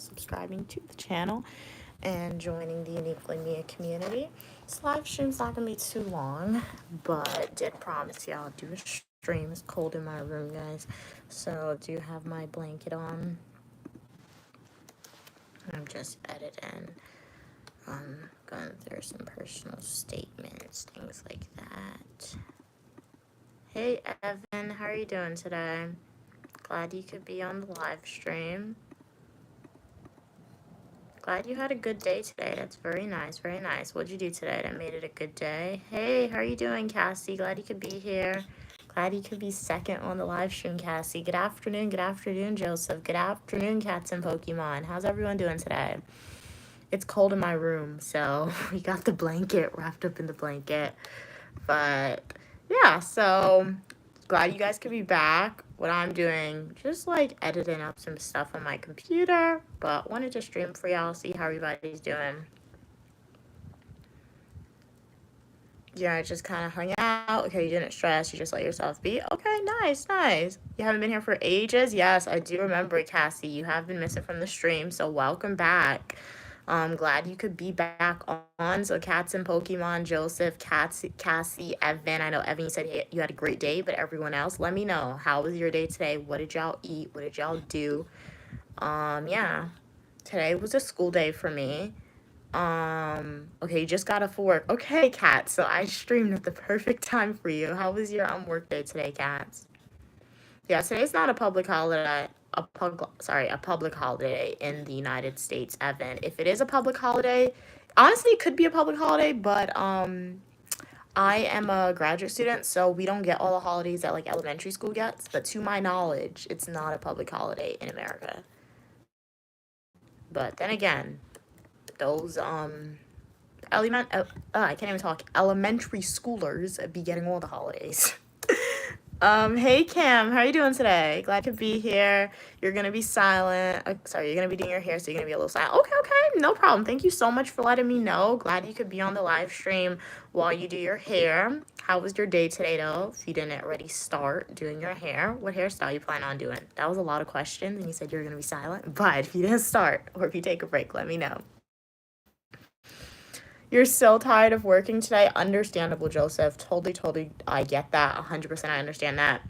subscribing to the channel and joining the Uniquely Mia community. This live stream's not gonna be too long, but did promise y'all I'll do a stream. It's cold in my room, guys, so I do have my blanket on. I'm just editing, going through some personal statements, things like that. Hey Evan, how are you doing today? Glad you could be on the live stream. Glad you had a good day today. That's very nice, very nice. What'd you do today that made it a good day? Hey, how are you doing, Cassie? Glad you could be here. Glad you could be second on the live stream, Cassie. Good afternoon, Joseph. Good afternoon, Cats and Pokemon. How's everyone doing today? It's cold in my room, so we got the blanket wrapped up in the blanket. But yeah, so glad you guys could be back. What I'm doing, just like editing up some stuff on my computer, but wanted to stream for y'all, see how everybody's doing. Yeah, I just kind of hung out. Okay, you didn't stress, you just let yourself be. Okay, nice, nice. You haven't been here for ages? Yes, I do remember, Cassie. You have been missing from the stream, so welcome back. Glad you could be back on. So Cats and Pokemon, Joseph, Cassie, Evan. I know Evan, you said you had a great day, but everyone else, let me know. How was your day today? What did y'all eat? What did y'all do? Yeah. Today was a school day for me. Okay, you just got off work. Okay, Kat, so I streamed at the perfect time for you. How was your work day today, Cats? Yeah, today's not a public holiday. A public holiday in the United States, Evan. If it is a public holiday, honestly, it could be a public holiday, but I am a graduate student, so we don't get all the holidays that like elementary school gets. But to my knowledge, it's not a public holiday in America. But then again, those I can't even talk. Elementary schoolers be getting all the holidays. Hey Cam, how are you doing today? Glad to be here. You're gonna be silent. Sorry, you're gonna be doing your hair, so you're gonna be a little silent. Okay, no problem. Thank you so much for letting me know. Glad you could be on the live stream while you do your hair. How was your day today, though? If you didn't already start doing your hair, what hairstyle you plan on doing? That was a lot of questions, and you said you were gonna be silent. But if you didn't start, or if you take a break, let me know. You're so tired of working today. Understandable, Joseph. Totally. I get that. 100%. I understand that.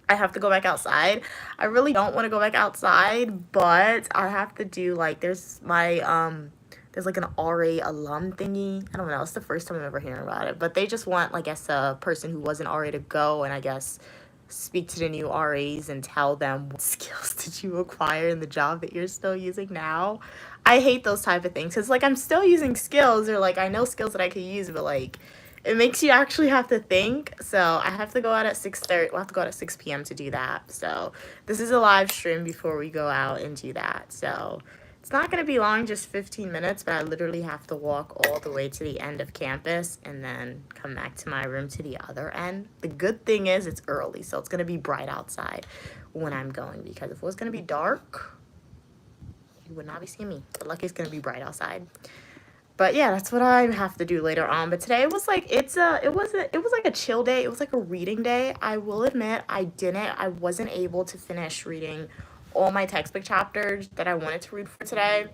I have to go back outside. I really don't want to go back outside, but I have to do like there's like an RA alum thingy. I don't know. It's the first time I'm ever hearing about it, but they just want, I guess, a person who wasn't RA to go and I guess speak to the new RAs and tell them what skills did you acquire in the job that you're still using now. I hate those type of things. It's like I'm still using skills, or like I know skills that I could use, but like it makes you actually have to think. So I have to go out at 6:30. We'll have to go out at 6 p.m. to do that. So this is a live stream before we go out and do that. So it's not going to be long, just 15 minutes, but I literally have to walk all the way to the end of campus and then come back to my room to the other end. The good thing is it's early, so it's going to be bright outside when I'm going, because if it was going to be dark, you would not be seeing me. But lucky it's going to be bright outside. But yeah, that's what I have to do later on. But today was like, it was like a chill day. It was like a reading day. I will admit I wasn't able to finish reading all my textbook chapters that I wanted to read for today.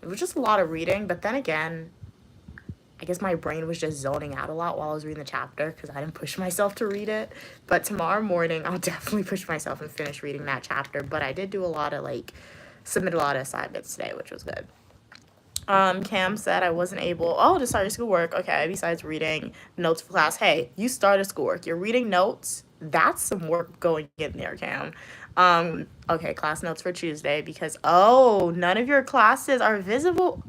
It was just a lot of reading, but then again, I guess my brain was just zoning out a lot while I was reading the chapter because I didn't push myself to read it. But tomorrow morning, I'll definitely push myself and finish reading that chapter. But I did do a lot of submit a lot of assignments today, which was good. Cam said I wasn't able to start your schoolwork. Okay, besides reading notes for class. Hey, you started schoolwork. You're reading notes. That's some work going in there, Cam. Okay, class notes for Tuesday because none of your classes are visible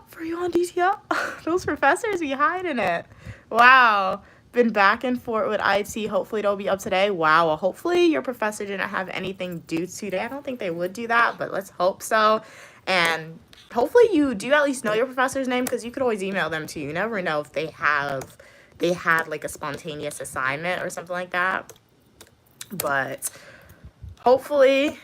for you on DTL. Those professors be hiding it. Wow. Been back and forth with IT. Hopefully it'll be up today. Wow. Well, hopefully your professor didn't have anything due today. I don't think they would do that, but let's hope so. And hopefully you do at least know your professor's name, because you could always email them too. You never know if they had like a spontaneous assignment or something like that. But hopefully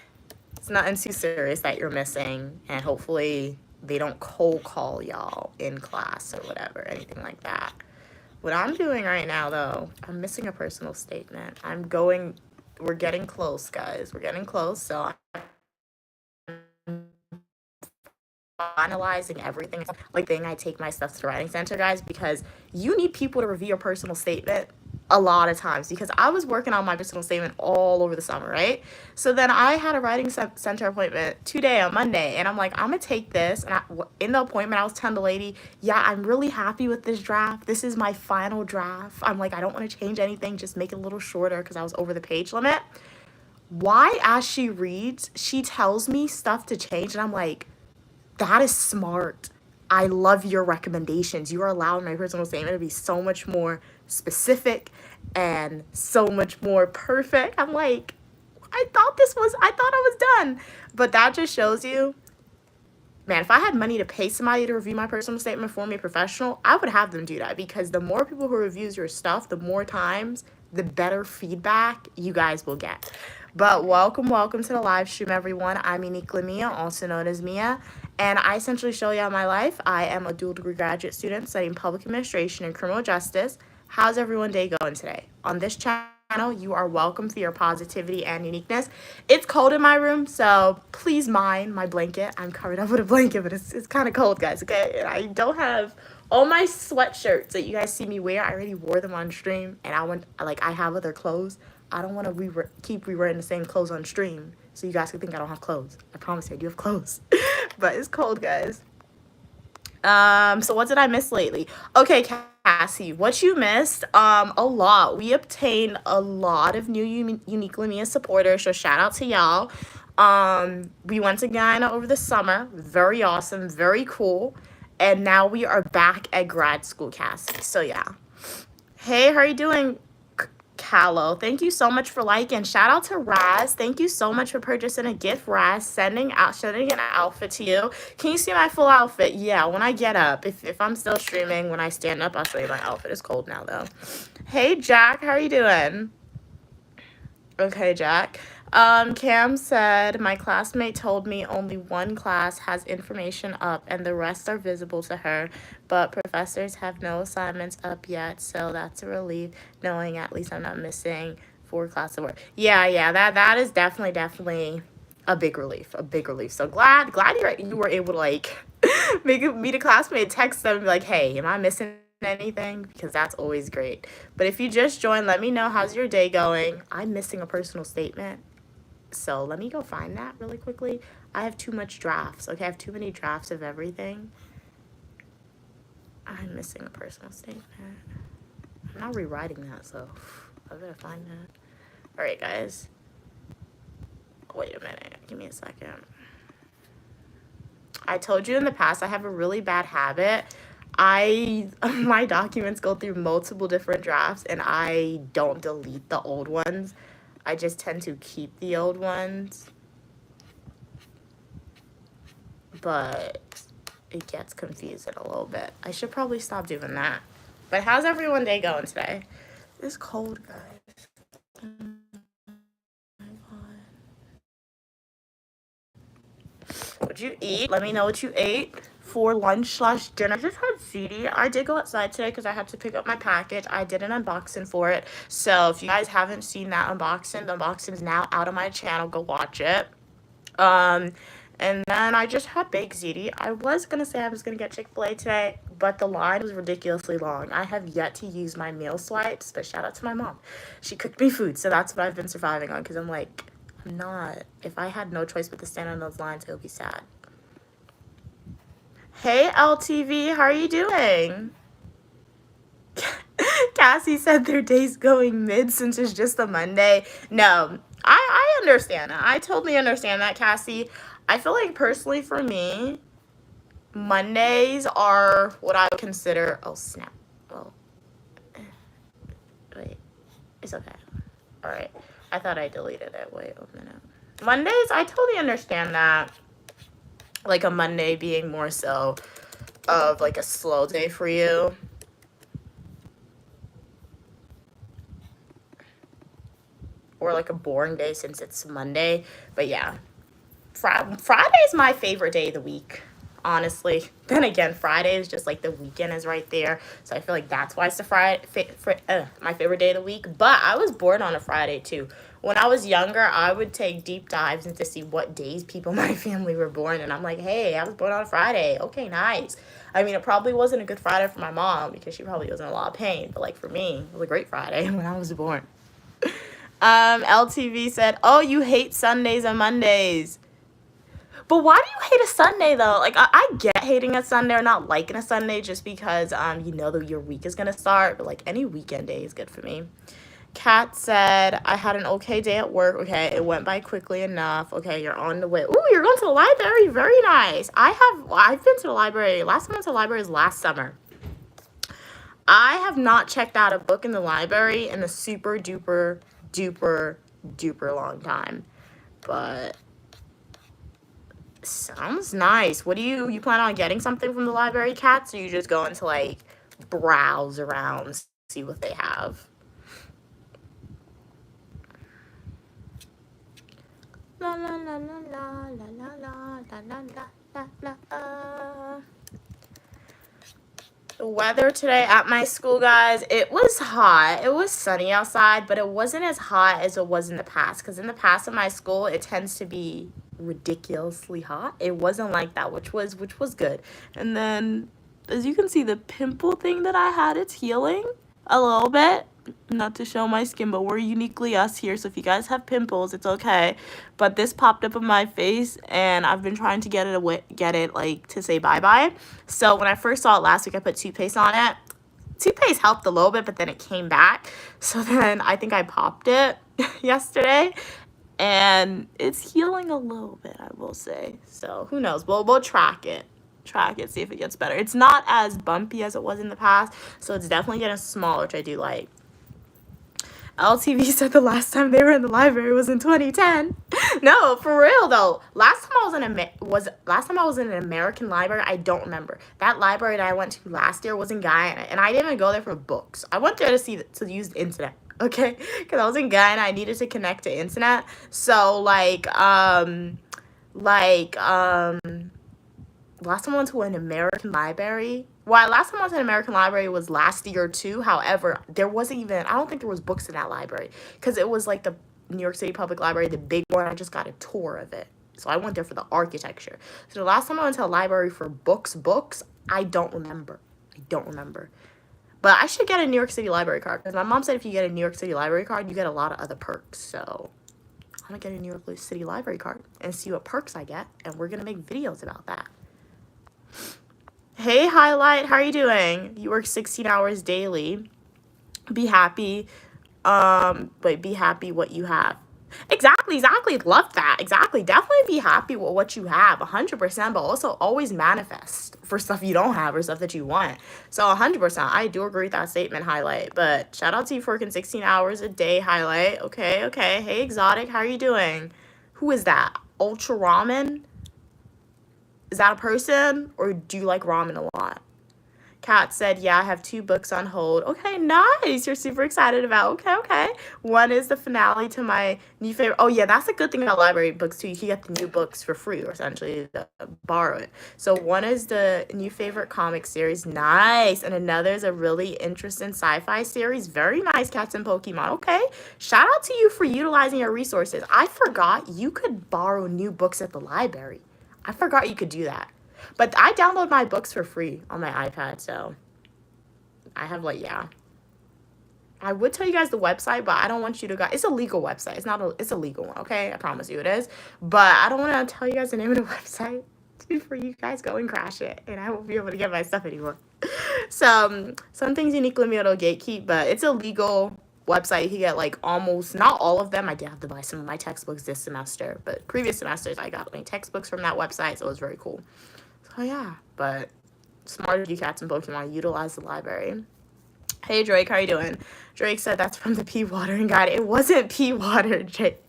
it's nothing too serious that you're missing, and hopefully they don't cold call y'all in class or whatever, anything like that. What I'm doing right now, though, I'm missing a personal statement. We're getting close, guys. We're getting close, so finalizing everything. Like thing, I take my stuff to the writing center, guys, because you need people to review your personal statement a lot of times, because I was working on my personal statement all over the summer, right? So then I had a writing center appointment today on Monday, and I'm like, I'm gonna take this. And in the appointment, I was telling the lady, yeah, I'm really happy with this draft. This is my final draft. I'm like, I don't want to change anything, just make it a little shorter because I was over the page limit. Why, as she reads, she tells me stuff to change, and I'm like, that is smart. I love your recommendations. You are allowing my personal statement to be so much more specific and so much more perfect. I'm like, I thought I was done. But that just shows you, man, if I had money to pay somebody to review my personal statement for me, a professional, I would have them do that, because the more people who reviews your stuff, the more times, the better feedback you guys will get. But welcome to the live stream, everyone. I'm Uniquely Mia, also known as Mia, and I essentially show y'all my life. I am a dual degree graduate student studying public administration and criminal justice. How's everyone's day going today? On this channel, you are welcome for your positivity and uniqueness. It's cold in my room, so please mind my blanket. I'm covered up with a blanket, but it's kind of cold, guys, okay? And I don't have all my sweatshirts that you guys see me wear. I already wore them on stream, and I have other clothes. I don't want to keep re-wearing the same clothes on stream, so you guys can think I don't have clothes. I promise you, I do have clothes. But it's cold, guys. So what did I miss lately? Okay, Cassie, what you missed? A lot. We obtained a lot of new Uniquely Mia supporters, so shout out to y'all. We went to Guyana over the summer. Very awesome, very cool. And now we are back at grad school, Cassie. So yeah. Hey, how are you doing, Callow? Thank you so much for liking. Shout out to Raz. Thank you so much for purchasing a gift, Raz. Sending an outfit to you. Can you see my full outfit? Yeah, when I get up. If I'm still streaming, when I stand up, I'll show you my outfit. It's cold now, though. Hey, Jack. How are you doing? Okay, Jack. Cam said, my classmate told me only one class has information up and the rest are visible to her, but professors have no assignments up yet, so that's a relief knowing at least I'm not missing 4 classes of work. Yeah, that is definitely a big relief, So glad you were able to like meet a classmate, text them and be like, hey, am I missing anything? Because that's always great. But if you just joined, let me know how's your day going. I'm missing a personal statement, so let me go find that really quickly. I have too much drafts. Okay, I have too many drafts of everything. I'm missing a personal statement. I'm not rewriting that, so I better find that. All right, guys, wait a minute, give me a second. I told you in the past I have a really bad habit. My documents go through multiple different drafts, and I don't delete the old ones. I just tend to keep the old ones, but it gets confusing a little bit. I should probably stop doing that. But how's everyone's day going today? It's cold, guys. Oh my God. What'd you eat? Let me know what you ate for lunch/dinner. I just had ziti. I did go outside today because I had to pick up my package. I did an unboxing for it. So if you guys haven't seen that unboxing, the unboxing is now out on my channel. Go watch it. And then I just had baked ziti. I was going to say I was going to get Chick-fil-A today, but the line was ridiculously long. I have yet to use my meal swipes, but shout out to my mom. She cooked me food, so that's what I've been surviving on, because I'm like, if I had no choice but to stand on those lines, it would be sad. Hey, LTV, how are you doing? Cassie said their day's going mid since it's just a Monday. No, I understand that. I totally understand that, Cassie. I feel like personally for me, Mondays are what I would consider, oh snap. Oh, wait, it's okay. All right, I thought I deleted it. Wait a minute. Mondays, I totally understand that. Like a Monday being more so of like a slow day for you. Or like a boring day since it's Monday. But yeah, Friday is my favorite day of the week. honestly. Then again, Friday is just like the weekend is right there. So I feel like that's why it's the my favorite day of the week. But I was born on a Friday too. When I was younger, I would take deep dives into see what days people in my family were born. And I'm like, hey, I was born on a Friday. Okay, nice. I mean, it probably wasn't a good Friday for my mom because she probably was in a lot of pain. But like for me, it was a great Friday when I was born. LTV said, oh, you hate Sundays and Mondays. But why do you hate a Sunday though? Like I get hating a Sunday or not liking a Sunday just because you know that your week is gonna start, but like any weekend day is good for me. Kat said, I had an okay day at work. Okay, it went by quickly enough. Okay, you're on the way. Ooh, you're going to the library. Very nice. I've been to the library. Last time I went to the library was last summer. I have not checked out a book in the library in a super duper duper duper long time. But sounds nice. What do you plan on getting something from the library, Kat? Or you just going to like browse around, see what they have? La la la la la la la la la la la la. The weather today at my school, guys, it was hot. It was sunny outside, but it wasn't as hot as it was in the past. Because in the past at my school, it tends to be ridiculously hot. It wasn't like that, which was good. And then, as you can see, the pimple thing that I had, it's healing a little bit. Not to show my skin, but we're uniquely us here, so if you guys have pimples, it's okay. But this popped up on my face, and I've been trying to get it like to say bye-bye. So when I first saw it last week, I put toothpaste on it. Toothpaste helped a little bit, but then it came back. So then I think I popped it yesterday, and it's healing a little bit, I will say. So who knows? We'll track it, see if it gets better. It's not as bumpy as it was in the past, so it's definitely getting smaller, which I do like. LTV said the last time they were in the library was in 2010. No, for real though. Last time I was in an American library, I don't remember. That library that I went to last year was in Guyana, and I didn't even go there for books. I went there to use the internet, okay? Because I was in Guyana, I needed to connect to internet. So last time I went to an American library. Well, last time I was in an American library was last year too. However, there wasn't even, I don't think there was books in that library because it was like the New York City Public Library, the big one. I just got a tour of it. So I went there for the architecture. So the last time I went to a library for books, I don't remember. But I should get a New York City library card because my mom said if you get a New York City library card, you get a lot of other perks. So I'm going to get a New York City library card and see what perks I get. And we're going to make videos about that. Hey, Highlight, how are you doing? You work 16 hours daily. Be happy. But be happy what you have. Exactly. Love that. Exactly. Definitely be happy with what you have, 100%, but also always manifest for stuff you don't have or stuff that you want. So 100%, I do agree with that statement, Highlight. But shout out to you for working 16 hours a day, Highlight. Okay. Hey, Exotic, how are you doing? Who is that? Ultra Ramen? Is that a person, or do you like ramen a lot? Kat said, yeah, I have 2 books on hold. Okay, nice. You're super excited about. Okay. One is the finale to my new favorite. Oh, yeah, that's a good thing about library books, too. You can get the new books for free, or essentially borrow it. So one is the new favorite comic series. Nice. And another is a really interesting sci-fi series. Very nice, Cats and Pokemon. Okay. Shout out to you for utilizing your resources. I forgot you could borrow new books at the library. I forgot you could do that. But I download my books for free on my iPad, so I have I would tell you guys the website, but I don't want you to it's a legal website. It's a legal one, okay? I promise you it is. But I don't want to tell you guys the name of the website before you guys go and crash it, and I won't be able to get my stuff anymore. So some things uniquely me to gatekeep, but it's a legal website. You can get like almost, not all of them. I did have to buy some of my textbooks this semester, but previous semesters I got my textbooks from that website, so it was very cool. So yeah, but smart you Cats and Pokemon, utilize the library. Hey Drake, how you doing? Drake said that's from the pee watering guide. It wasn't pee water, Drake.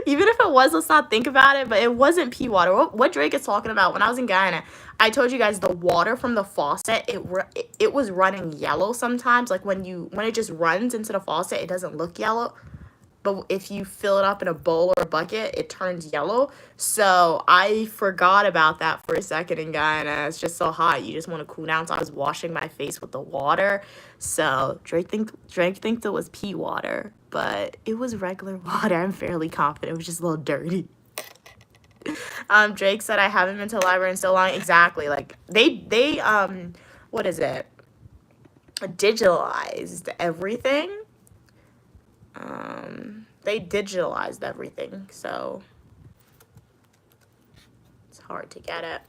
Even if it was, let's not think about it, but it wasn't pee water. What Drake is talking about, when I was in Guyana, I told you guys the water from the faucet, it was running yellow sometimes. Like when it just runs into the faucet, it doesn't look yellow. but if you fill it up in a bowl or a bucket, it turns yellow. So I forgot about that for a second, and it's just so hot. You just want to cool down. So I was washing my face with the water. So Drake thinks it was pea water, but it was regular water. I'm fairly confident. It was just a little dirty. Drake said I haven't been to the library in so long. Exactly. Like they what is it? Digitalized everything. They digitalized everything, so it's hard to get it.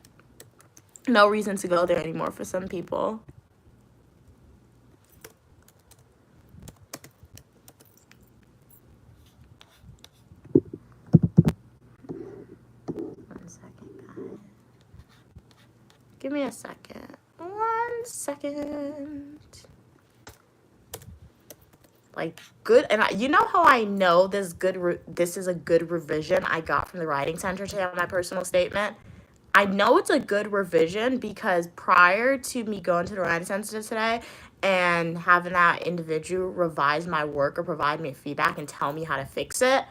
No reason to go there anymore for some people. Give me a second. 1 second. Like, good. And you know how I know this is a good revision I got from the Writing Center today on my personal statement? I know it's a good revision because prior to me going to the Writing Center today and having that individual revise my work or provide me feedback and tell me how to fix it,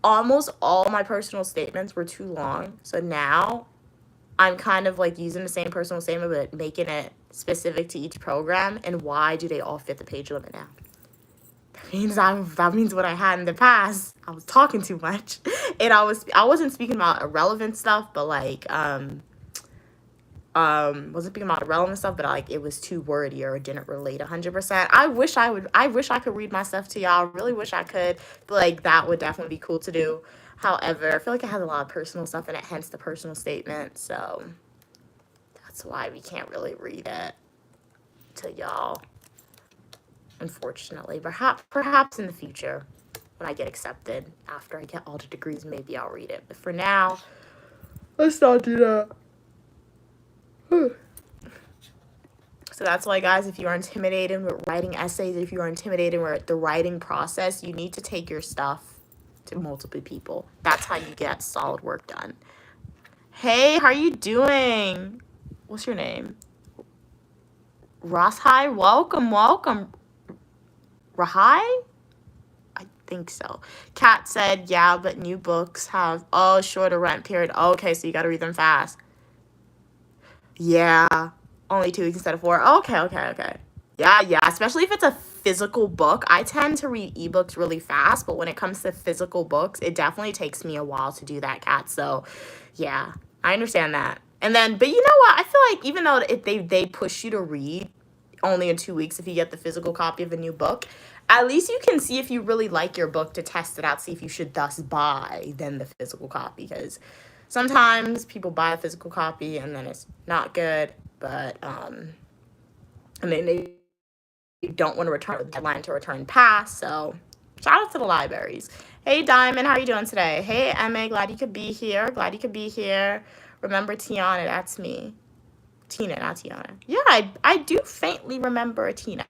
almost all my personal statements were too long. So now I'm kind of like using the same personal statement, but making it specific to each program. And why do they all fit the page limit now? That means what I had in the past, I was talking too much. And I wasn't speaking about irrelevant stuff, but like, wasn't speaking about irrelevant stuff, but like it was too wordy or it didn't relate 100%. I wish I could read my stuff to y'all. I really wish I could, but like that would definitely be cool to do. However, I feel like it has a lot of personal stuff in it, hence the personal statement. So that's why we can't really read it to y'all, unfortunately. Perhaps in the future, when I get accepted, after I get all the degrees, maybe I'll read it. But for now, let's not do that. So that's why, guys, if you are intimidated with writing essays, if you are intimidated with the writing process, you need to take your stuff to multiple people. That's how you get solid work done. Hey, how are you doing? What's your name? Roshai? Welcome. Rahai? I think so. Kat said, yeah, but new books have, shorter rent period. Okay, so you got to read them fast. Yeah, only 2 weeks instead of 4. Okay. Yeah, especially if it's a physical book. I tend to read ebooks really fast, but when it comes to physical books, it definitely takes me a while to do that, Kat. So, yeah, I understand that. And then, but you know what? I feel like even though they push you to read only in 2 weeks if you get the physical copy of a new book, at least you can see if you really like your book to test it out, see if you should thus buy then the physical copy, because sometimes people buy a physical copy and then it's not good, but and then they don't want to return the deadline to return past. So shout out to the libraries. Hey Diamond, how are you doing today? Hey Emma, glad you could be here. Remember Tiana, that's me. Tina, not Tiana. Yeah, I do faintly remember Tina.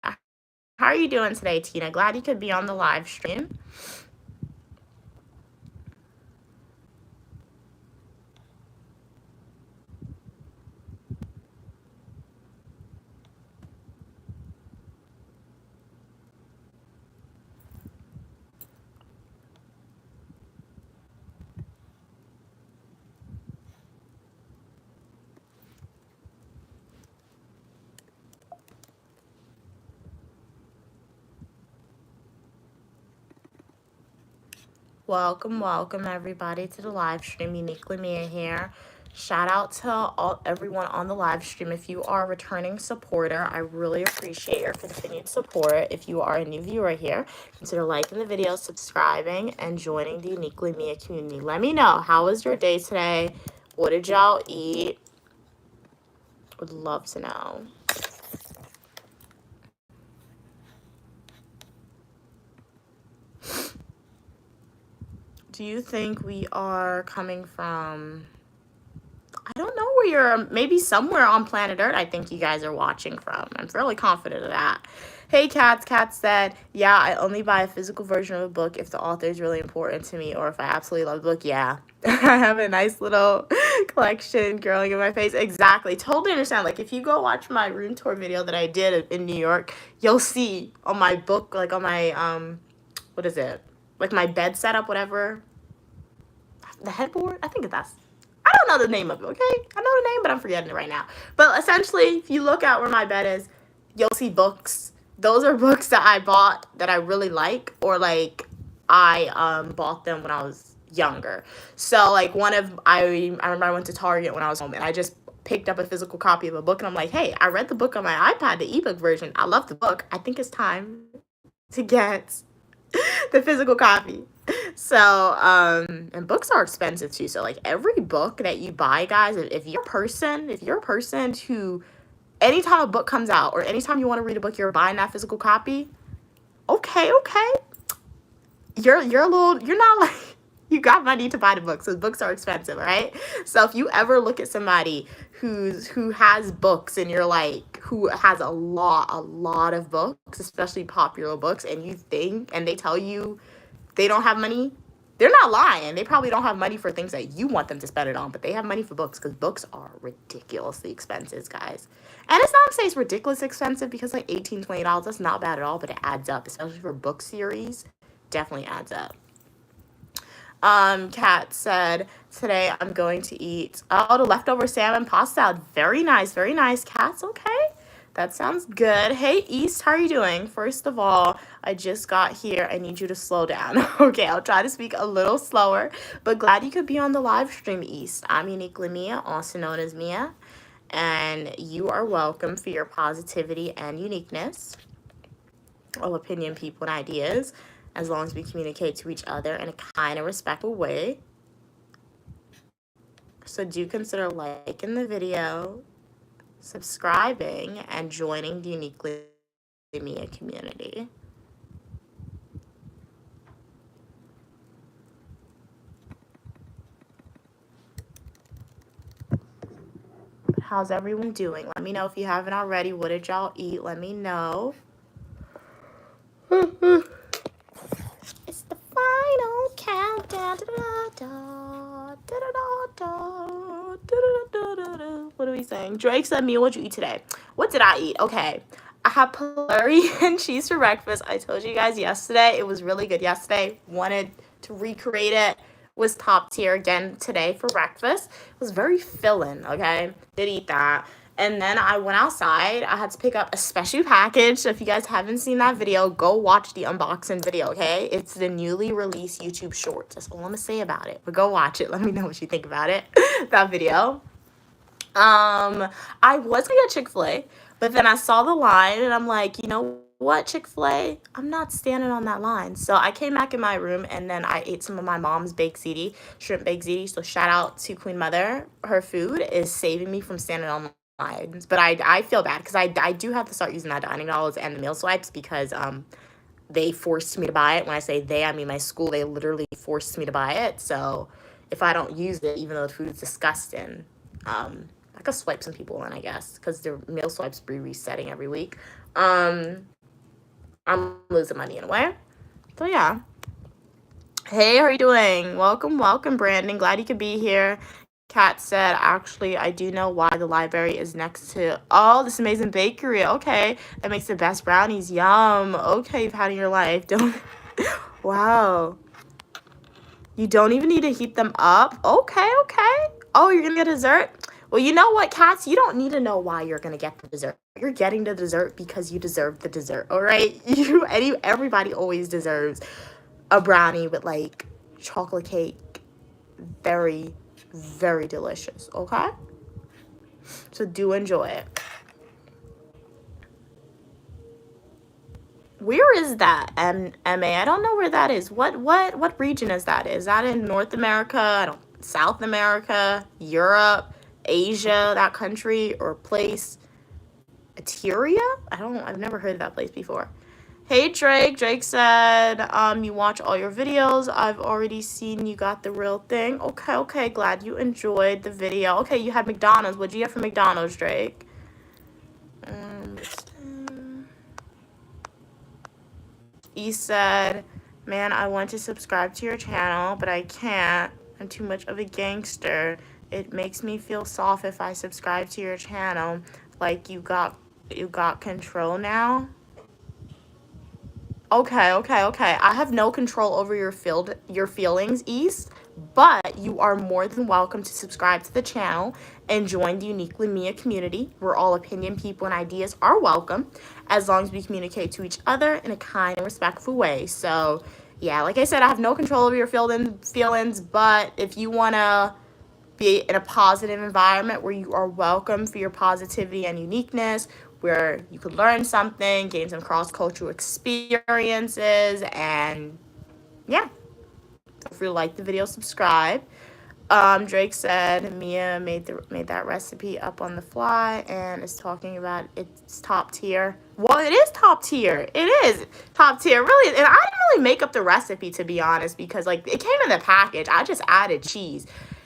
How are you doing today, Tina? Glad you could be on the live stream. Welcome everybody to the live stream. Uniquely Mia here. Shout out to everyone on the live stream. If you are a returning supporter, I really appreciate your continued support. If you are a new viewer here, consider liking the video, subscribing, and joining the Uniquely Mia community. Let me know, how was your day today? What did y'all eat? Would love to know. Do you think we are coming from, I don't know where you're, maybe somewhere on planet Earth I think you guys are watching from. I'm fairly confident of that. Hey Kat said, yeah, I only buy a physical version of a book if the author is really important to me or if I absolutely love the book. Yeah, I have a nice little collection growing in my face. Exactly, totally understand. Like if you go watch my room tour video that I did in New York, you'll see on my book, like on my what is it? Like my bed setup, whatever. The headboard? I think that's, I don't know the name of it, okay? I know the name, but I'm forgetting it right now. But essentially, if you look out where my bed is, you'll see books. Those are books that I bought that I really like, or like I bought them when I was younger. So like I remember I went to Target when I was home and I just picked up a physical copy of a book and I'm like, hey, I read the book on my iPad, the ebook version. I love the book. I think it's time to get the physical copy. So, and books are expensive too. So like every book that you buy, guys, if you're a person who anytime a book comes out or anytime you want to read a book, you're buying that physical copy. Okay. You're a little, you're not like, you got money to buy the books. So books are expensive, right? So if you ever look at somebody who has books and you're like, who has a lot of books, especially popular books, and you think, and they tell you they don't have money, they're not lying. They probably don't have money for things that you want them to spend it on, but they have money for books because books are ridiculously expensive, guys. And it's not to say it's ridiculously expensive because like $18-$20, that's not bad at all, but it adds up, especially for book series. Definitely adds up. Kat said, today I'm going to eat, the leftover salmon pasta salad. Very nice, Kat's okay. That sounds good. Hey, East, how are you doing? First of all, I just got here. I need you to slow down. Okay, I'll try to speak a little slower, but glad you could be on the live stream, East. I'm Uniquely Mia, also known as Mia, and you are welcome for your positivity and uniqueness, all opinion, people, and ideas, as long as we communicate to each other in a kind and respectful way. So do consider liking the video, subscribing, and joining the Uniquely Mia community. How's everyone doing? Let me know if you haven't already. What did y'all eat? Let me know. It's the final countdown. What are we saying? Drake said, Mia, what'd you eat today? What did I eat? Okay. I had Polari and cheese for breakfast. I told you guys yesterday. It was really good yesterday. Wanted to recreate it. Was top tier again today for breakfast. It was very filling, okay? Did eat that. And then I went outside. I had to pick up a special package. So if you guys haven't seen that video, go watch the unboxing video, okay? It's the newly released YouTube Shorts. That's all I'm going to say about it. But go watch it. Let me know what you think about it, that video. I was going to get Chick-fil-A, but then I saw the line and I'm like, you know what, Chick-fil-A? I'm not standing on that line. So I came back in my room and then I ate some of my mom's baked ziti, shrimp baked ziti. So shout out to Queen Mother. Her food is saving me from standing on lines. But I feel bad because I do have to start using that dining dollars and the meal swipes because they forced me to buy it. When I say they, I mean my school. They literally forced me to buy it. So if I don't use it, even though the food is disgusting, I could swipe some people in, I guess, because their meal swipes be resetting every week. I'm losing money in a way. So yeah. Hey, how are you doing? Welcome, Brandon. Glad you could be here. Kat said, actually, I do know why the library is next to, this amazing bakery. Okay, that makes the best brownies. Yum. Okay, you've had in your life. Don't, wow. You don't even need to heat them up. Okay. Oh, you're gonna get dessert? Well, you know what, Cats? You don't need to know why you're gonna get the dessert. You're getting the dessert because you deserve the dessert, all right? Everybody always deserves a brownie with, like, chocolate cake. Very, very delicious, okay? So do enjoy it. Where is that, MA? I don't know where that is. What region is that? Is that in North America, South America, Europe, Asia, that country or place? Eteria? I've never heard of that place before. Hey, Drake. Drake said, you watch all your videos. I've already seen you got the real thing. Okay. Glad you enjoyed the video. Okay, you had McDonald's. What'd you get from McDonald's, Drake? He said, man, I want to subscribe to your channel, but I can't. I'm too much of a gangster. It makes me feel soft if I subscribe to your channel. Like you got control now. Okay, okay, okay. I have no control over your feelings, East, but you are more than welcome to subscribe to the channel and join the Uniquely Mia community, where all opinion, people, and ideas are welcome, as long as we communicate to each other in a kind and respectful way. So, yeah, like I said, I have no control over your feelings, but if you want to be in a positive environment where you are welcome for your positivity and uniqueness, where you could learn something, gain some cross-cultural experiences, and yeah, feel free to like the video, subscribe. Drake said Mia made that recipe up on the fly and is talking about it's top tier. Well, it is top tier. It is top tier, really. And I didn't really make up the recipe, to be honest, because like it came in the package. I just added cheese.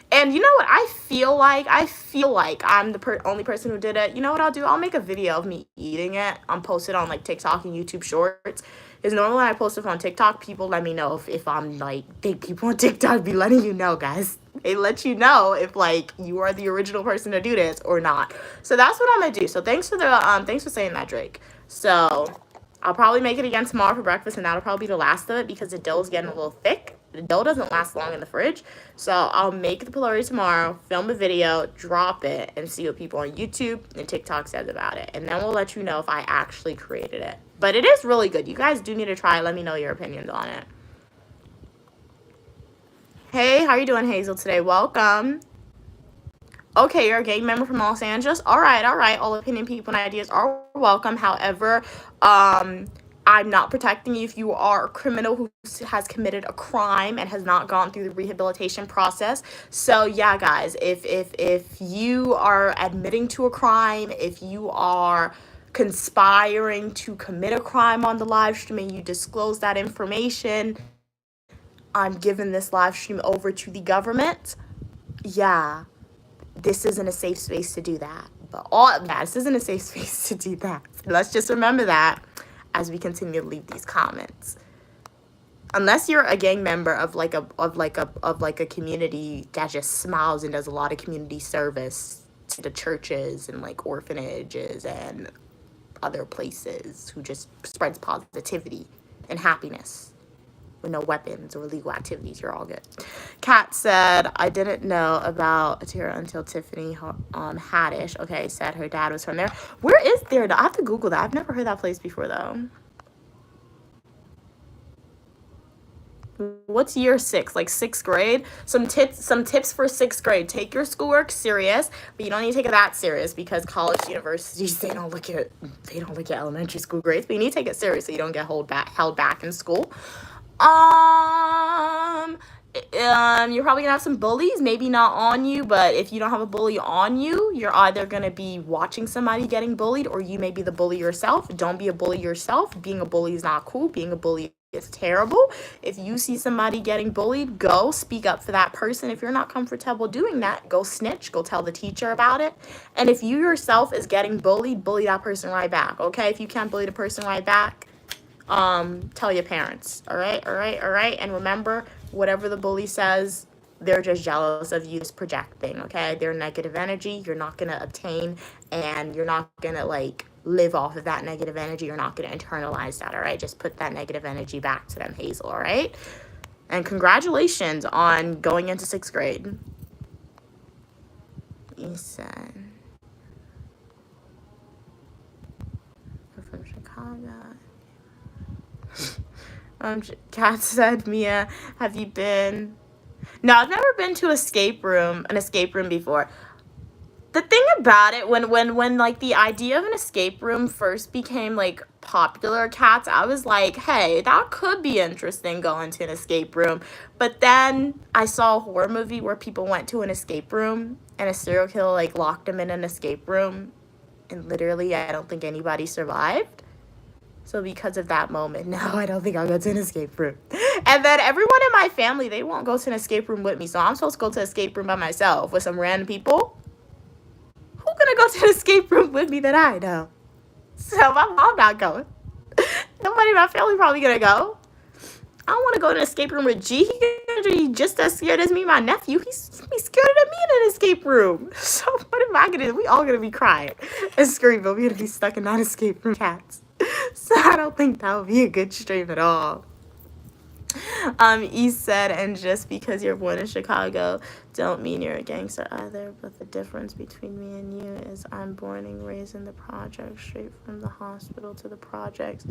And you know what? I feel like I'm the only person who did it. You know what I'll do? I'll make a video of me eating it. I'll post it on like TikTok and YouTube Shorts. Because normally when I post it on TikTok, people let me know if I'm like, people on TikTok be letting you know, guys. They let you know if like you are the original person to do this or not. So that's what I'm gonna do. So thanks for saying that, Drake. So I'll probably make it again tomorrow for breakfast, and that'll probably be the last of it because the dough's getting a little thick. The dough doesn't last long in the fridge. So I'll make the pylori tomorrow, film a video, drop it, and see what people on YouTube and TikTok says about it. And then we'll let you know if I actually created it. But it is really good. You guys do need to try it. Let me know your opinions on it. Hey, how are you doing, Hazel, today? Welcome. Okay, you're a gang member from Los Angeles. All right. All opinion, people, and ideas are welcome. However, I'm not protecting you if you are a criminal who has committed a crime and has not gone through the rehabilitation process. So yeah, guys, if you are admitting to a crime, if you are conspiring to commit a crime on the live stream and you disclose that information, I'm giving this live stream over to the government. Yeah, this isn't a safe space to do that. This isn't a safe space to do that. Let's just remember that as we continue to leave these comments. Unless you're a gang member of like a community that just smiles and does a lot of community service to the churches and like orphanages and other places, who just spreads positivity and happiness with no weapons or illegal activities, you're all good. Kat said, I didn't know about Atira until Tiffany Haddish, okay, said her dad was from there. Where is there? I have to Google that. I've never heard that place before, though. What's year 6? Like 6th grade? Some tips for 6th grade. Take your schoolwork serious, but you don't need to take it that serious because college universities, they don't look at elementary school grades, but you need to take it serious so you don't get held back in school. You're probably gonna have some bullies, maybe not on you, but if you don't have a bully on you, you're either gonna be watching somebody getting bullied or you may be the bully yourself. Don't be a bully yourself. Being a bully is not cool. Being a bully is terrible. If you see somebody getting bullied, go speak up for that person. If you're not comfortable doing that, go snitch, go tell the teacher about it. And if you yourself is getting bullied, bully that person right back, okay? If you can't bully the person right back, tell your parents. All right. And remember, whatever the bully says, they're just jealous of you, just projecting, okay? They're negative energy. You're not going to obtain, and you're not going to like live off of that negative energy. You're not going to internalize that, all right? Just put that negative energy back to them, Hazel, all right? And congratulations on going into 6th grade. Ethan. From Chicago. Kat said, Mia, have you been? No, I've never been to an escape room before. The thing about it, when like the idea of an escape room first became like popular, Cats, I was like, hey, that could be interesting, going to an escape room. But then I saw a horror movie where people went to an escape room and a serial killer like locked them in an escape room, and literally I don't think anybody survived. So because of that moment, no, I don't think I'll go to an escape room. And then everyone in my family, they won't go to an escape room with me. So I'm supposed to go to an escape room by myself with some random people. Who's going to go to an escape room with me that I know? So my mom not going. Nobody in my family probably going to go. I don't want to go to an escape room with G. He's going to be just as scared as me, my nephew. He's scared of me in an escape room. So what am I going to do? We all going to be crying and screaming. We're going to be stuck in that escape room, Cats. So I don't think that would be a good stream at all. East said, and just because you're born in Chicago, don't mean you're a gangster either. But the difference between me and you is I'm born and raised in the projects, straight from the hospital to the projects.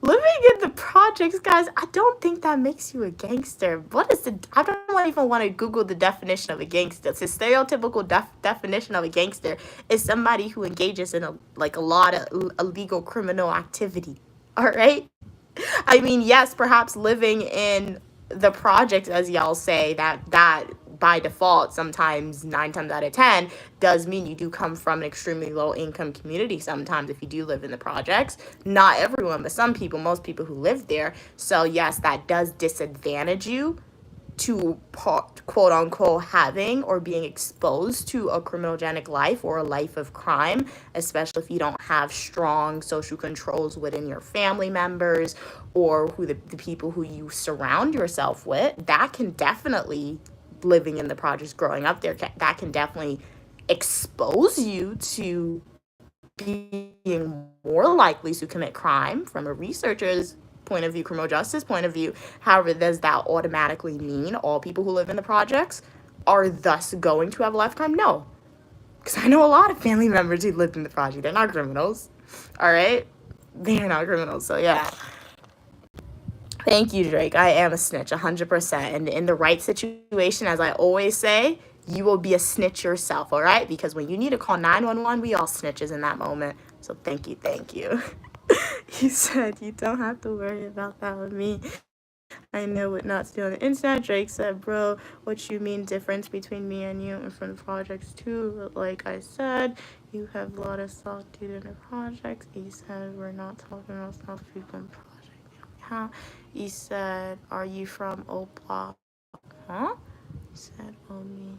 Living in the projects, guys, I don't think that makes you a gangster. What is the? I don't even want to Google the definition of a gangster. It's a stereotypical definition of a gangster is somebody who engages in a lot of illegal criminal activity. All right. I mean, yes, perhaps living in the project, as y'all say, that by default, sometimes 9 times out of 10, does mean you do come from an extremely low income community sometimes if you do live in the projects. Not everyone, but some people, most people who live there. So yes, that does disadvantage you to quote unquote having or being exposed to a criminogenic life or a life of crime, especially if you don't have strong social controls within your family members or who the people who you surround yourself with. That can definitely, living in the projects, growing up there, that can definitely expose you to being more likely to commit crime from a researcher's point of view, criminal justice point of view. However, does that automatically mean all people who live in the projects are thus going to have a life crime? No. Because I know a lot of family members who lived in the project. They're not criminals. All right? They're not criminals. So, yeah. Thank you, Drake. I am a snitch, 100%. And in the right situation, as I always say, you will be a snitch yourself, all right? Because when you need to call 911, we all snitches in that moment. So thank you, thank you. He said, you don't have to worry about that with me. I know what not to do on the internet. Drake said, bro, what you mean difference between me and you and from the projects too? But like I said, you have a lot of soft dude in the projects. He said, we're not talking about soft people in projects. Huh? He said, are you from O Block? Huh? He said, oh, me.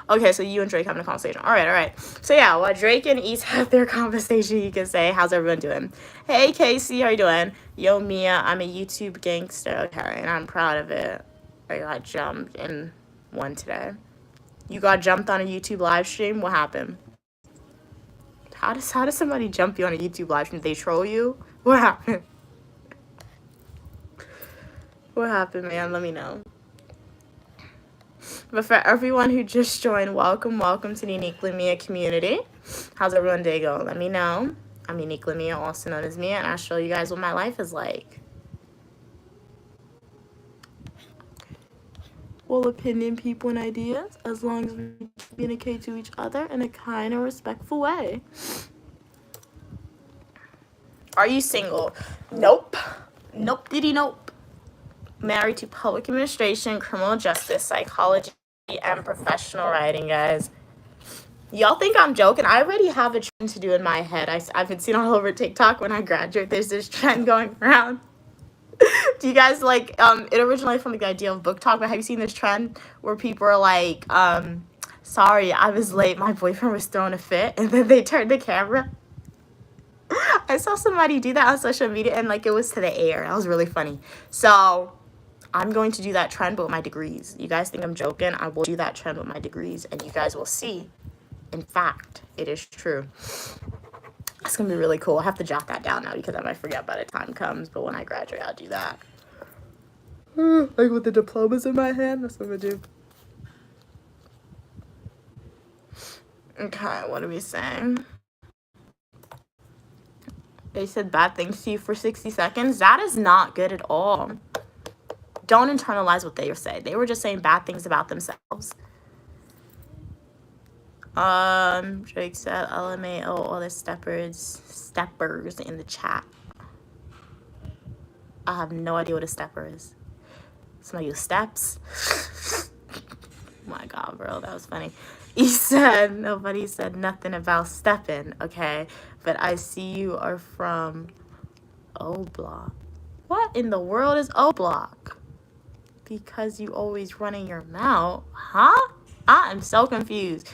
Okay, so you and Drake having a conversation. All right. So yeah, while Drake and East have their conversation, you can say, how's everyone doing? Hey, Casey, how you doing? Yo, Mia, I'm a YouTube gangster. Okay, and I'm proud of it. I got jumped in one today. You got jumped on a YouTube live stream? What happened? How does somebody jump you on a YouTube live stream? Did they troll you? What happened? What happened, man? Let me know. But for everyone who just joined, welcome to the Uniquely Mia community. How's everyone's day going? Let me know. I'm Uniquely Mia, also known as Mia, and I'll show you guys what my life is like. Well, opinion, people, and ideas, as long as we communicate to each other in a kind and respectful way. Are you single? Nope. Nope, diddy, nope. Married to public administration, criminal justice, psychology, and professional writing, guys. Y'all think I'm joking? I already have a trend to do in my head. I've been seeing all over TikTok when I graduate. There's this trend going around. Do you guys like, it originated from the idea of book talk, but have you seen this trend where people are like, sorry, I was late, my boyfriend was throwing a fit, and then they turned the camera? I saw somebody do that on social media, and like it was to the air. That was really funny. So I'm going to do that trend, but with my degrees. You guys think I'm joking? I will do that trend with my degrees, and you guys will see. In fact, it is true. It's going to be really cool. I have to jot that down now because I might forget by the time comes, but when I graduate, I'll do that. Like with the diplomas in my hand, that's what I'm going to do. Okay, what are we saying? They said bad things to you for 60 seconds. That is not good at all. Don't internalize what they say. They were just saying bad things about themselves. Drake said LMAO, all the steppers in the chat. I have no idea what a stepper is. Somebody who steps. Oh my God, bro, that was funny. He said, nobody said nothing about stepping, okay? But I see you are from O Block. What in the world is O Block? Because you always running your mouth. Huh? I am so confused.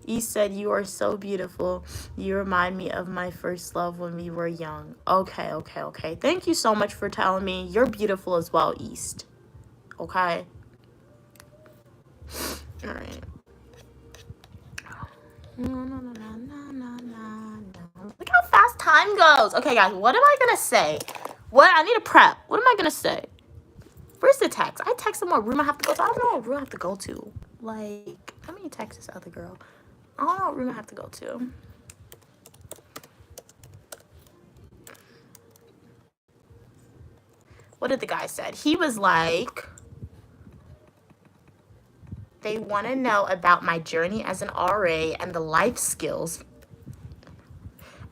He said, you are so beautiful. You remind me of my first love when we were young. Okay. Thank you so much for telling me. You're beautiful as well, East. Okay? All right. Look how fast time goes. Okay, guys, what am I gonna say? What? I need to prep. What am I gonna say? Where's the text? I texted what room I have to go to. I don't know what room I have to go to. Like, how many texts this other girl? I don't know what room I have to go to. What did the guy said? He was like, they want to know about my journey as an RA and the life skills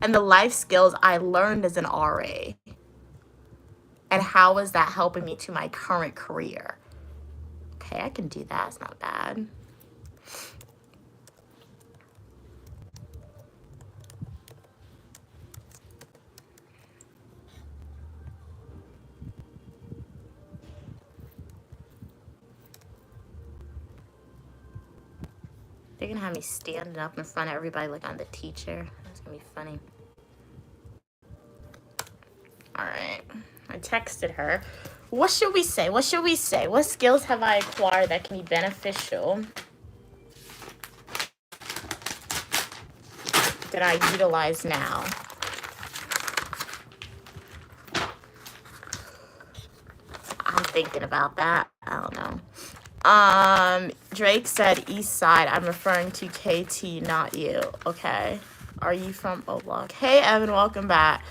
I learned as an RA. And how is that helping me to my current career? Okay, I can do that. It's not bad. They're gonna have me standing up in front of everybody like I'm the teacher. That's gonna be funny. All right, I texted her. What should we say? What should we say? What skills have I acquired that can be beneficial? That I utilize now? I'm thinking about that. I don't know. Drake said East Side. I'm referring to KT, not you. Okay. Are you from O Block? Hey, Evan, welcome back.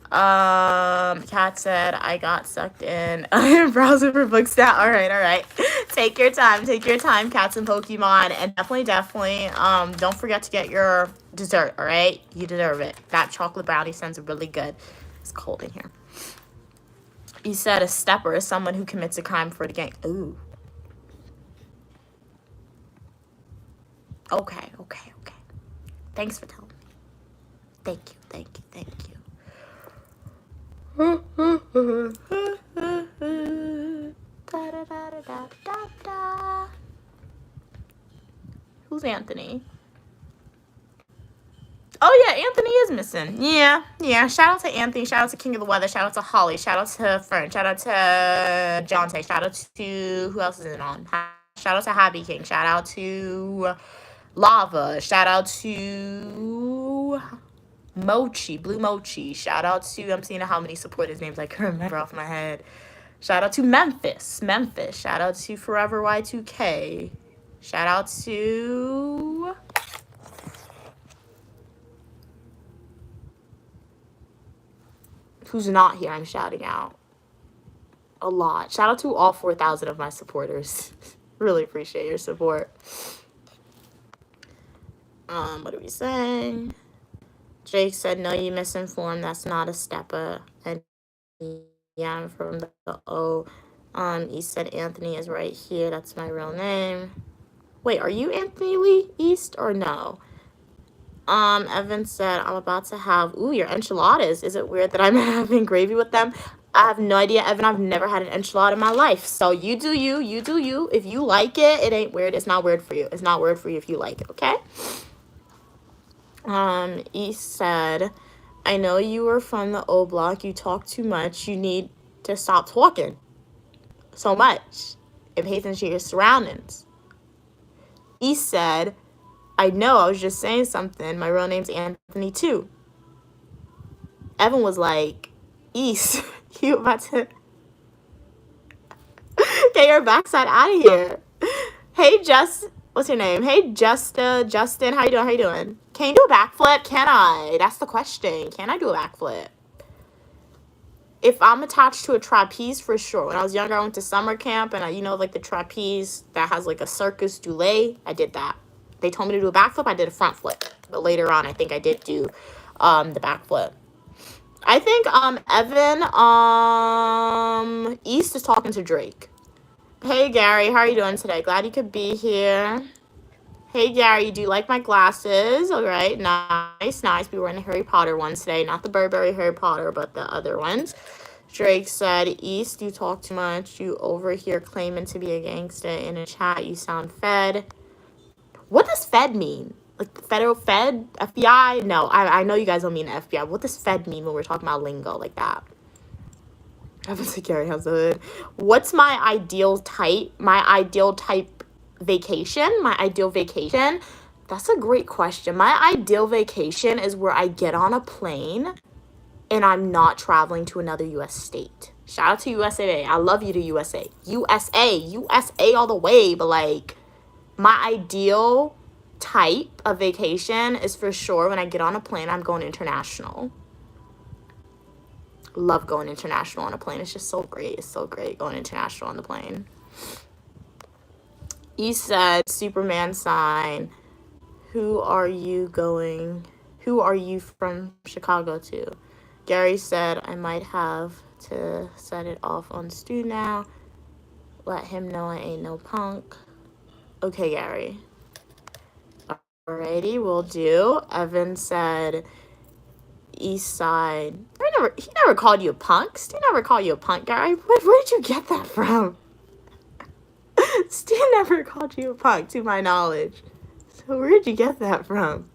Kat said I got sucked in. I am browsing for books now. All right. Take your time, Cats and Pokemon, and definitely, don't forget to get your dessert. All right, you deserve it. That chocolate brownie sounds really good. It's cold in here. You said a stepper is someone who commits a crime for the gang. Ooh. Okay. Thanks for telling me. Thank you. Who's Anthony? Oh yeah, Anthony is missing. Yeah. Shout out to Anthony. Shout out to King of the Weather. Shout out to Holly. Shout out to Fern. Shout out to Jonte. Shout out to who else is it on? Shout out to Happy King. Shout out to Lava. Shout out to Mochi, Blue Mochi. Shout out to, I'm seeing how many supporters names I can remember off my head. Shout out to Memphis. Shout out to Forever Y2K. Shout out to who's not here. I'm shouting out a lot. Shout out to all 4,000 of my supporters. Really appreciate your support. What are we saying? Jake said, no, you misinformed. That's not a stepper. And yeah, I'm from the O. He said Anthony is right here. That's my real name. Wait, are you Anthony Lee East or no? Evan said, I'm about to have, your enchiladas. Is it weird that I'm having gravy with them? I have no idea, Evan. I've never had an enchilada in my life. So you do you. If you like it, it ain't weird. It's not weird for you. It's not weird for you if you like it, okay? East said, I know you were from the O Block. You talk too much. You need to stop talking so much and pay attention to your surroundings. East said, I know, I was just saying something. My real name's Anthony too. Evan was like, East, you about to get your backside out of here. Hey, what's your name? Hey, Justin, how you doing? Can you do a backflip? Can I? That's the question. Can I do a backflip? If I'm attached to a trapeze, for sure. When I was younger, I went to summer camp, and like the trapeze that has like a circus doulé, I did that. They told me to do a backflip, I did a front flip. But later on, I think I did do the backflip. I think Evan East is talking to Drake. Hey Gary, how are you doing today? Glad you could be here. Hey Gary, do you like my glasses? All right, nice. We were in the Harry Potter ones today, not the Burberry Harry Potter, but the other ones. Drake said, East, you talk too much. You over here claiming to be a gangster in a chat. You sound fed. What does fed mean? Like the federal Fed? FBI? No, I know you guys don't mean the FBI. What does fed mean when we're talking about lingo like that? Evan said, Gary, how's the hood? What's my ideal type? My ideal type vacation? My ideal vacation? That's a great question. My ideal vacation is where I get on a plane and I'm not traveling to another US state. Shout out to USA. I love you to USA. USA all the way. But like, my ideal type of vacation is for sure when I get on a plane, I'm going international. Love going international on a plane. It's just so great. It's so great going international on the plane. You said Superman sign. Who are you from Chicago to? Gary said I might have to set it off on Stu now. Let him know I ain't no punk. Okay, Gary. Alrighty, will do. Evan said East Side. He never called you a punk. Stu never called you a punk, Gary. Where did you get that from? Stu never called you a punk, to my knowledge. So where'd you get that from?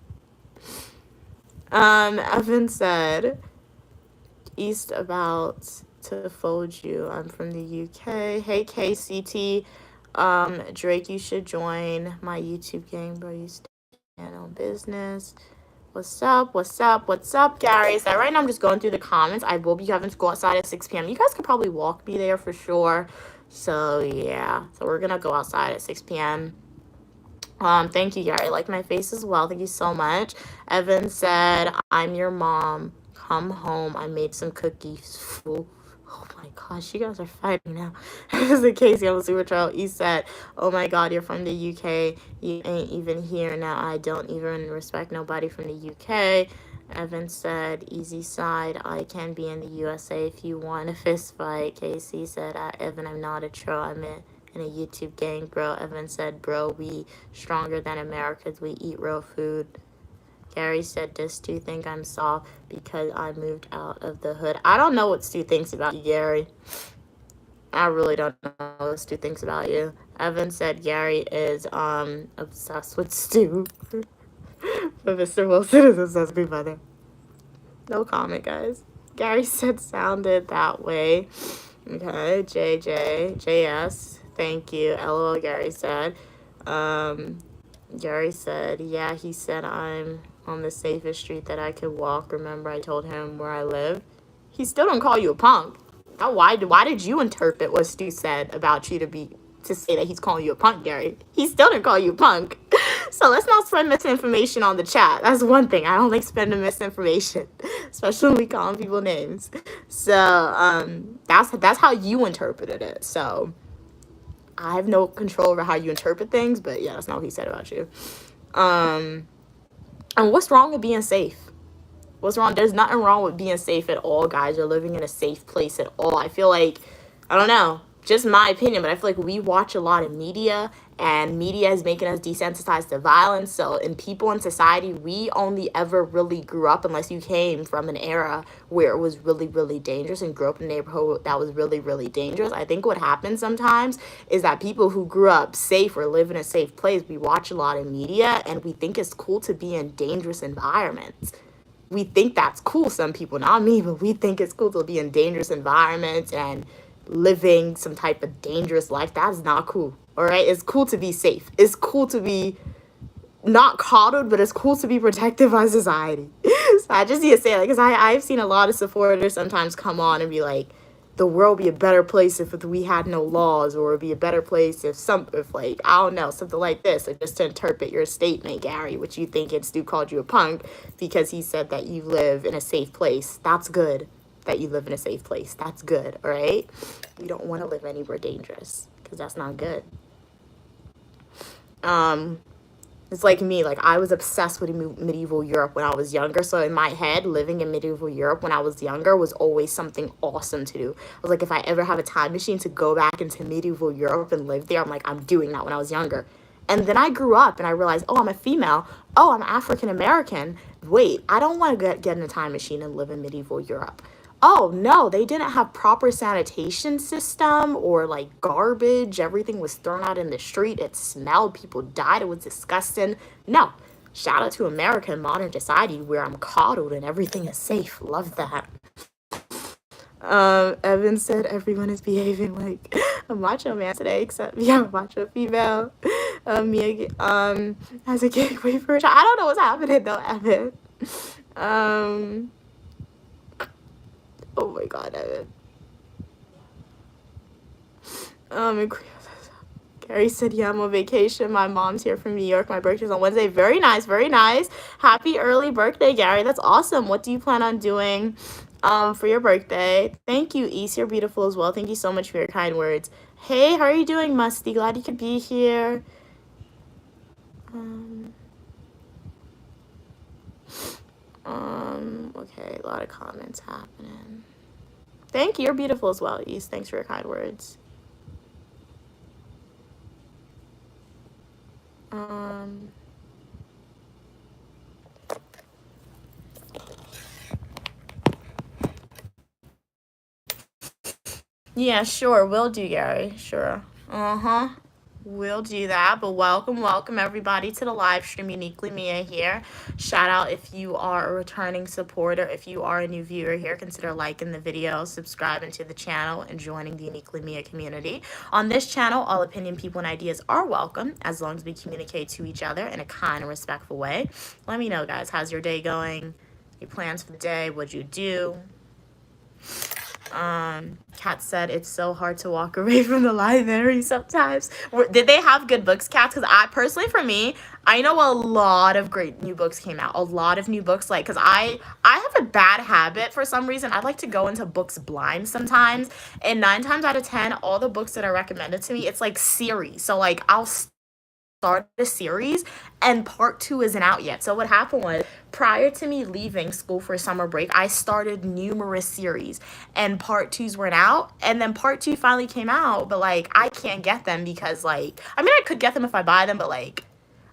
Evan said, East about to fold you. I'm from the UK. Hey, KCT. Drake, you should join my YouTube gang, bro. You stand on business. What's up, Gary? Is that right now? I'm just going through the comments. I will be having to go outside at 6 p.m. You guys could probably walk me there for sure. So, yeah. So, we're going to go outside at 6 p.m. Thank you, Gary. Like my face as well. Thank you so much. Evan said, I'm your mom. Come home. I made some cookies. Oh my gosh, you guys are fighting now. This is Casey. I'm a super troll. He said, oh my God, you're from the UK. You ain't even here now. I don't even respect nobody from the UK. Evan said, easy side. I can be in the USA if you want a fist fight. Casey said, Evan, I'm not a troll. I'm in a YouTube gang, bro. Evan said, bro, we stronger than Americans. We eat real food. Gary said, does Stu think I'm soft because I moved out of the hood? I don't know what Stu thinks about you, Gary. I really don't know what Stu thinks about you. Evan said Gary is obsessed with Stu. But Mr. Wilson is obsessed with my mother. No comment, guys. Gary said sounded that way. Okay, JS. Thank you. LOL, Gary said. Gary said, yeah, he said I'm on the safest street that I could walk. Remember, I told him where I live. He still don't call you a punk. Why did you interpret what Stu said about you to say that he's calling you a punk, Gary? He still didn't call you a punk. So let's not spread misinformation on the chat. That's one thing. I don't like spending misinformation, especially when we calling people names. So that's how you interpreted it. So I have no control over how you interpret things, but yeah, that's not what he said about you. And what's wrong with being safe? What's wrong? There's nothing wrong with being safe at all, guys, or living in a safe place at all. I feel like, I don't know, just my opinion, but I feel like we watch a lot of media, and media is making us desensitized to violence. So in people in society, we only ever really grew up, unless you came from an era where it was really, really dangerous and grew up in a neighborhood that was really, really dangerous. I think what happens sometimes is that people who grew up safe or live in a safe place, we watch a lot of media and we think it's cool to be in dangerous environments. We think that's cool, some people, not me, but we think it's cool to be in dangerous environments and living some type of dangerous life. That's not cool. All right, it's cool to be safe. It's cool to be not coddled, but it's cool to be protected by society. So I just need to say that, because I've seen a lot of supporters sometimes come on and be like, the world would be a better place if we had no laws, or it'd be a better place if like, I don't know, something like this. Like, just to interpret your statement, Gary, which you think it's Stu called you a punk because he said that you live in a safe place. That's good that you live in a safe place. That's good, all right? You don't want to live anywhere dangerous, because that's not good. It's like me, like I was obsessed with medieval Europe when I was younger. So in my head, living in medieval Europe when I was younger was always something awesome to do. I was like, if I ever have a time machine to go back into medieval Europe and live there, I'm like, I'm doing that when I was younger. And then I grew up and I realized, oh, I'm a female. Oh, I'm African American. Wait, I don't want to get in a time machine and live in medieval Europe. Oh, no, they didn't have proper sanitation system or like garbage. Everything was thrown out in the street. It smelled. People died. It was disgusting. No. Shout out to America and modern society where I'm coddled and everything is safe. Love that. Evan said everyone is behaving like a macho man today, except, yeah, macho female. Mia has a gateway for it. I don't know what's happening though, Evan. Oh my god, Evan. Gary said, yeah, I'm on vacation. My mom's here from New York. My birthday's on Wednesday. Very nice, very nice. Happy early birthday, Gary. That's awesome. What do you plan on doing for your birthday? Thank you, East. You're beautiful as well. Thank you so much for your kind words. Hey, how are you doing, Musty? Glad you could be here. Okay, a lot of comments happening. Thank you. You're beautiful as well, East. Thanks for your kind words. Yeah, sure. Will do, Gary. Sure. We'll do that. But welcome everybody to the live stream. Uniquely Mia here. Shout out if you are a returning supporter. If you are a new viewer here, consider liking the video, subscribing to the channel, and joining the Uniquely Mia community. On this channel, all opinion, people, and ideas are welcome as long as we communicate to each other in a kind and respectful way. Let me know, guys. How's your day going? Your plans for the day? What'd you do? Kat said it's so hard to walk away from the library sometimes. Did they have good books, Kat? Because I personally, for me, I know a lot of great new books came out. A lot of new books, like, because I have a bad habit for some reason. I like to go into books blind sometimes, and 9 times out of 10, all the books that are recommended to me, it's like series. So like I'll start a series and part 2 isn't out yet. So what happened was, prior to me leaving school for summer break, I started numerous series and part 2s weren't out, and then part 2 finally came out, but like I can't get them because, like, I mean, I could get them if I buy them, but like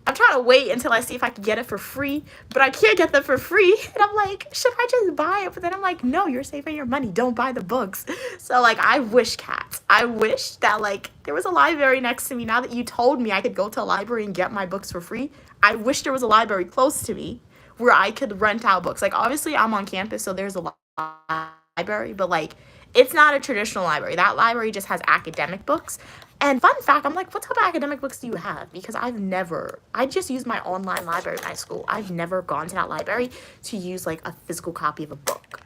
I'm trying to wait until I see if I can get it for free, but I can't get them for free. And I'm like, should I just buy it? But then I'm like, no, you're saving your money. Don't buy the books. So like, I wish, Kat, I wish that like there was a library next to me. Now that you told me I could go to a library and get my books for free, I wish there was a library close to me where I could rent out books. Like, obviously I'm on campus, so there's a library, but like, it's not a traditional library. That library just has academic books. And fun fact, I'm like, what type of academic books do you have? Because I just use my online library at my school. I've never gone to that library to use like a physical copy of a book.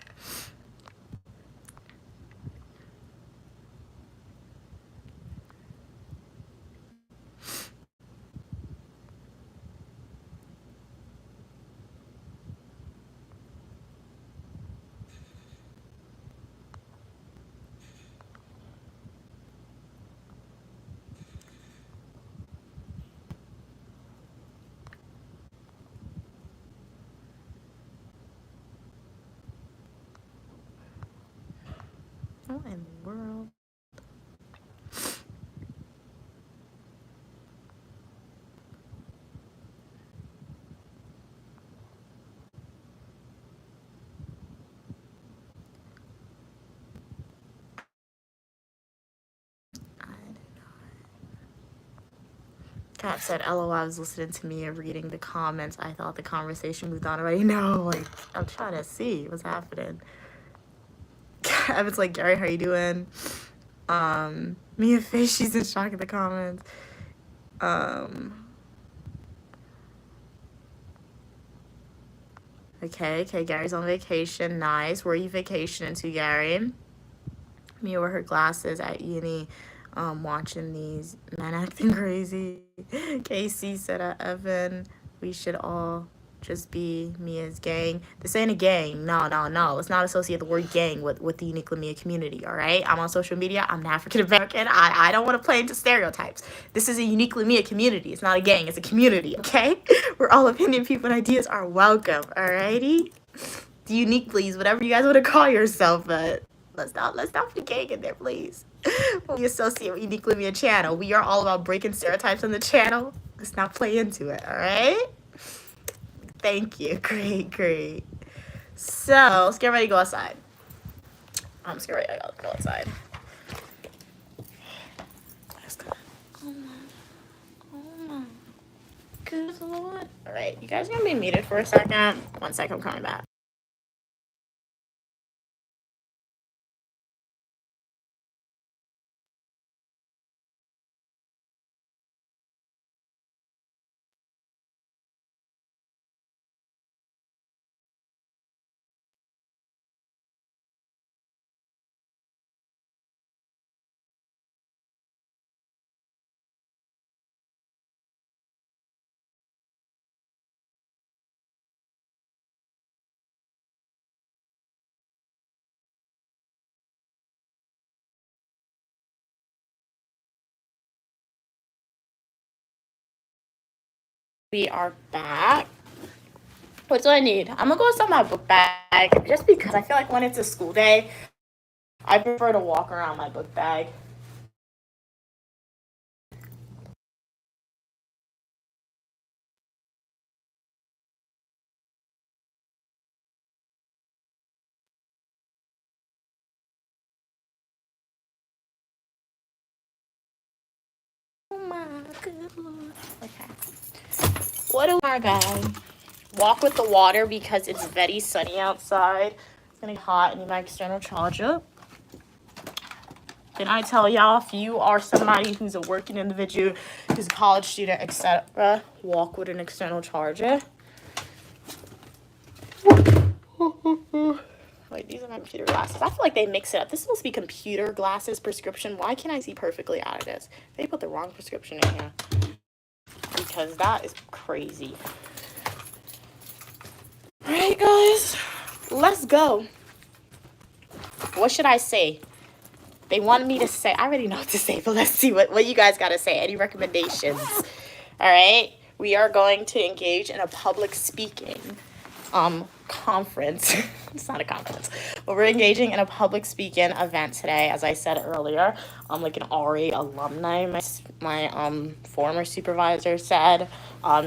What in the world? Kat said, LOL, I was listening to me and reading the comments. I thought the conversation moved on already. No, like, I'm trying to see what's happening. Evan's like, Gary, how you doing? Mia Face, she's in shock at the comments. Okay, Gary's on vacation. Nice. Where are you vacationing to, Gary? Mia wore her glasses at uni, watching these men acting crazy. Casey said, Evan, we should all just be Mia's gang. This ain't a gang. No. Let's not associate the word gang with the Uniquely Mia community, all right? I'm on social media. I'm an African American. I don't want to play into stereotypes. This is a Uniquely Mia community. It's not a gang. It's a community, okay? Where all opinion, people, and ideas are welcome, all righty? The Uniquely's, whatever you guys want to call yourself, but let's not put a gang in there, please. We associate with Uniquely Mia channel. We are all about breaking stereotypes on the channel. Let's not play into it, all right? Thank you. Great. So, let's get ready to go outside. I'm just ready to go outside. Oh my good Lord. All right, you guys are gonna be muted for a second. 1 second, I'm coming back. We are back. What do I need? I'm gonna go inside my book bag just because I feel like when it's a school day, I prefer to walk around my book bag. Oh my good Lord. Okay. What do I got? Walk with the water because it's very sunny outside. It's gonna be hot. I need my external charger. Then I tell y'all, if you are somebody who's a working individual, who's a college student, etc., walk with an external charger. Wait, these are my computer glasses. I feel like they mix it up. This is supposed to be computer glasses prescription. Why can't I see perfectly out of this? They put the wrong prescription in here. Because that is crazy. Alright, guys. Let's go. What should I say? They wanted me to say, I already know what to say, but let's see what you guys got to say. Any recommendations? All right. We are going to engage in a public speaking conference. It's not a conference, but we're engaging in a public speaking event today. As I said earlier, I'm like an RA alumni. My former supervisor said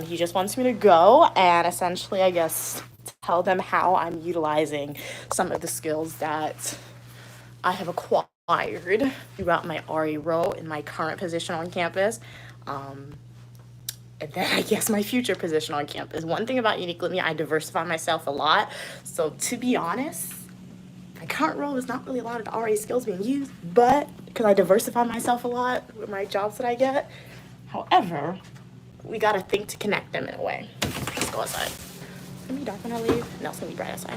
he just wants me to go and essentially, I guess, tell them how I'm utilizing some of the skills that I have acquired throughout my RA role in my current position on campus. And then I guess my future position on campus. One thing about Unique Living, I diversify myself a lot. So to be honest, my current role is not really a lot of the RA skills being used, but because I diversify myself a lot with my jobs that I get. However, we gotta think to connect them in a way. Let's go outside. It's gonna be dark when I leave. No, it's gonna be bright outside.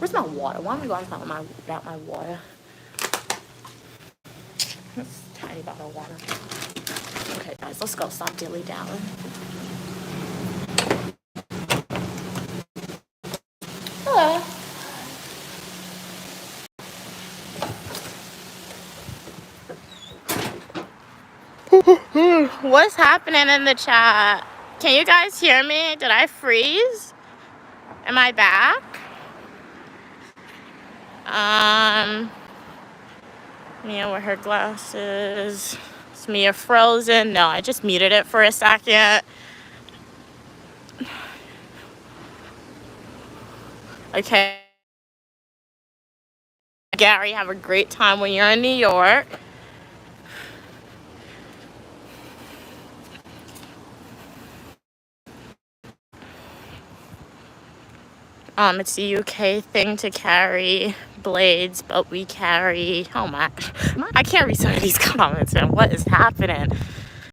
Where's my water? Why am I going without my water? That's a tiny bottle of water. Okay, guys, let's go. Stop dilly-dallying. Hello. What's happening in the chat? Can you guys hear me? Did I freeze? Am I back? Mia with her glasses. Is Mia frozen? No, I just muted it for a second. Okay. Gary, have a great time when you're in New York. It's the UK thing to carry blades, but we carry, oh my, I can't read some of these comments, man. What is happening?